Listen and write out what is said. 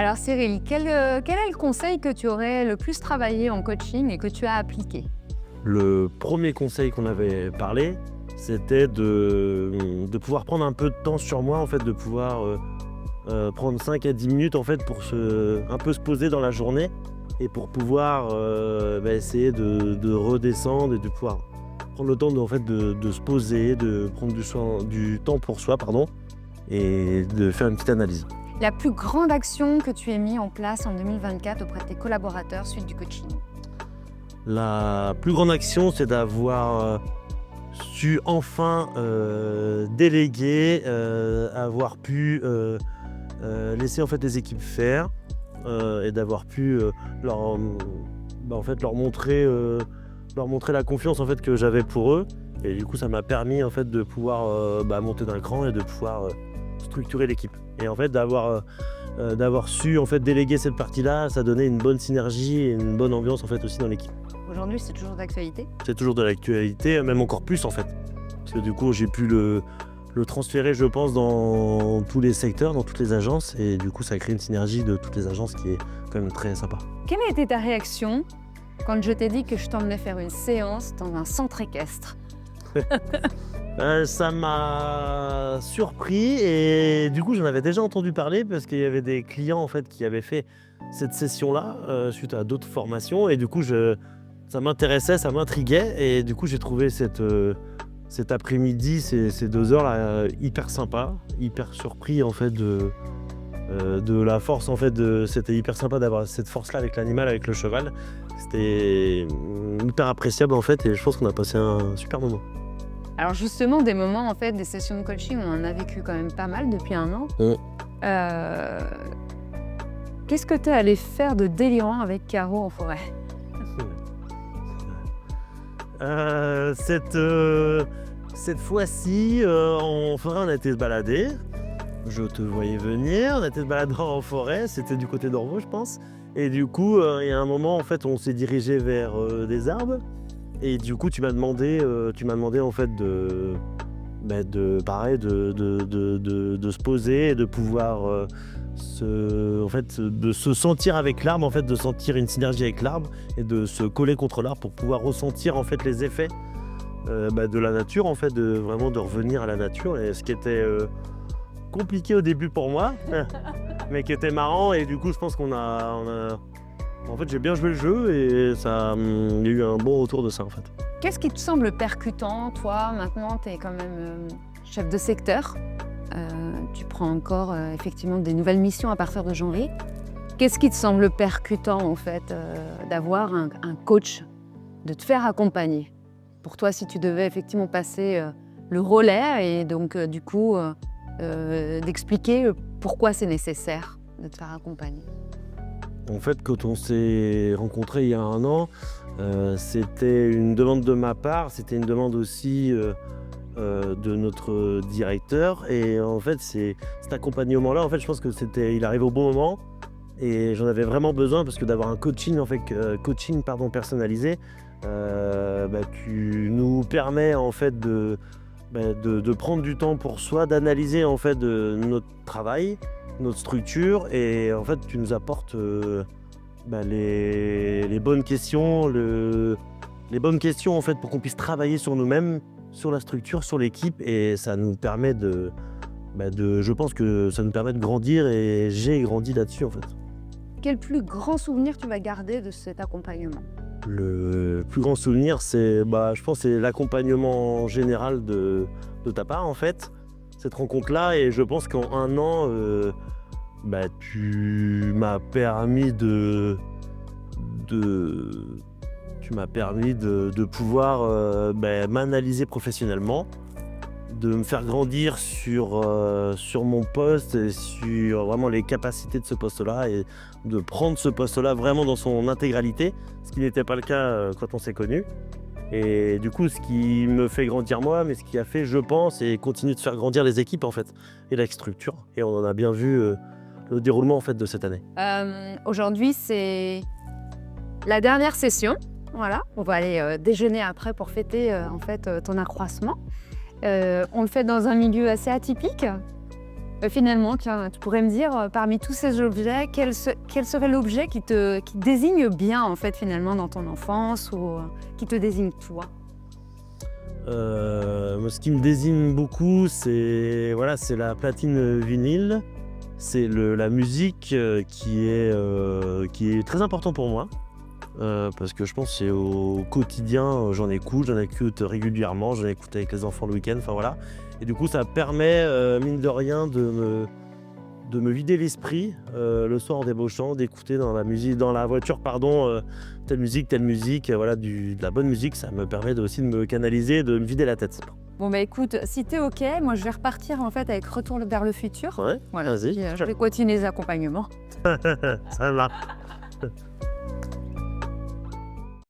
Alors Cyril, quel est le conseil que tu aurais le plus travaillé en coaching et que tu as appliqué? Le premier conseil qu'on avait parlé, c'était de pouvoir prendre un peu de temps sur moi, en fait, de pouvoir prendre 5 à 10 minutes en fait, pour un peu se poser dans la journée et pour pouvoir essayer de redescendre et de pouvoir prendre le temps en fait, de se poser, de prendre du temps pour soi et de faire une petite analyse. La plus grande action que tu aies mis en place en 2024 auprès de tes collaborateurs suite du coaching? La plus grande action, c'est d'avoir su enfin déléguer, avoir pu laisser en fait les équipes faire et d'avoir pu leur montrer la confiance en fait que j'avais pour eux. Et du coup, ça m'a permis en fait de pouvoir monter d'un cran et de pouvoir structurer l'équipe. Et en fait, d'avoir su en fait déléguer cette partie-là, ça donnait une bonne synergie et une bonne ambiance en fait aussi dans l'équipe. Aujourd'hui, c'est toujours d'actualité? C'est toujours de l'actualité, même encore plus en fait. Parce que du coup, j'ai pu le transférer, je pense, dans tous les secteurs, dans toutes les agences. Et du coup, ça crée une synergie de toutes les agences qui est quand même très sympa. Quelle a été ta réaction quand je t'ai dit que je t'emmenais faire une séance dans un centre équestre? Ça m'a surpris et du coup, j'en avais déjà entendu parler parce qu'il y avait des clients en fait, qui avaient fait cette session-là suite à d'autres formations. Et du coup, ça m'intéressait, ça m'intriguait. Et du coup, j'ai trouvé cet après-midi, ces 2 heures-là, hyper sympa, hyper surpris en fait de la force en fait. C'était hyper sympa d'avoir cette force-là avec l'animal, avec le cheval. C'était hyper appréciable en fait et je pense qu'on a passé un super moment. Alors justement, des moments, en fait, des sessions de coaching, on en a vécu quand même pas mal depuis 1 an. Qu'est-ce que tu es allé faire de délirant avec Caro en forêt? Cette fois-ci, en forêt, on a été se balader. Je te voyais venir, on a été se balader en forêt, c'était du côté d'Orvaux, je pense. Et du coup, il y a un moment, en fait, on s'est dirigé vers des arbres. Et du coup, tu m'as demandé en fait de se poser et de pouvoir de se sentir avec l'arbre, en fait, de sentir une synergie avec l'arbre et de se coller contre l'arbre pour pouvoir ressentir en fait les effets de la nature, en fait, de revenir à la nature. Et ce qui était compliqué au début pour moi, mais qui était marrant. Et du coup, je pense en fait, j'ai bien joué le jeu et il y a eu un bon retour de ça en fait. Qu'est-ce qui te semble percutant, toi? Maintenant, tu es quand même chef de secteur. Tu prends encore effectivement des nouvelles missions à partir de janvier. Qu'est-ce qui te semble percutant en fait d'avoir un coach, de te faire accompagner? Pour toi, si tu devais effectivement passer le relais et donc du coup d'expliquer pourquoi c'est nécessaire de te faire accompagner. En fait, quand on s'est rencontrés il y a 1 an, c'était une demande de ma part, c'était une demande aussi de notre directeur. Et en fait, cet accompagnement-là, en fait, je pense que il arrive au bon moment. Et j'en avais vraiment besoin parce que d'avoir un coaching personnalisé, tu nous permets en fait de prendre du temps pour soi, d'analyser en fait notre travail, notre structure, et en fait tu nous apportes les bonnes questions, les bonnes questions en fait pour qu'on puisse travailler sur nous-mêmes, sur la structure, sur l'équipe, et ça nous permet je pense que ça nous permet de grandir, et j'ai grandi là-dessus en fait. Quel plus grand souvenir tu vas garder de cet accompagnement? Le plus grand souvenir, je pense, c'est l'accompagnement général de ta part en fait, cette rencontre-là. Et je pense qu'en 1 an, tu m'as permis de pouvoir m'analyser professionnellement, de me faire grandir sur mon poste et sur vraiment les capacités de ce poste-là, et de prendre ce poste-là vraiment dans son intégralité, ce qui n'était pas le cas quand on s'est connus. Et du coup, ce qui me fait grandir moi, mais ce qui a fait, je pense, et continue de faire grandir les équipes en fait, et la structure. Et on en a bien vu le déroulement en fait de cette année. Aujourd'hui, c'est la dernière session. Voilà, on va aller déjeuner après pour fêter en fait ton accroissement. On le fait dans un milieu assez atypique. Finalement, tiens, tu pourrais me dire, parmi tous ces objets, quel serait l'objet qui te désigne bien, en fait, finalement, dans ton enfance ou qui te désigne toi? Moi, ce qui me désigne beaucoup, c'est voilà, c'est la platine vinyle. C'est la musique qui est très important pour moi. Parce que je pense que c'est au quotidien, j'en écoute régulièrement, j'en écoute avec les enfants le week-end, enfin voilà. Et du coup, ça permet, mine de rien, de me vider l'esprit le soir en débauchant, d'écouter dans la voiture, pardon, telle musique, voilà, de la bonne musique, ça me permet aussi de me canaliser, de me vider la tête. Bon, bah écoute, si t'es OK, moi je vais repartir en fait avec Retour vers le futur. Ouais, Voilà, vas-y. puis, je vais continuer les accompagnements. Ça marche.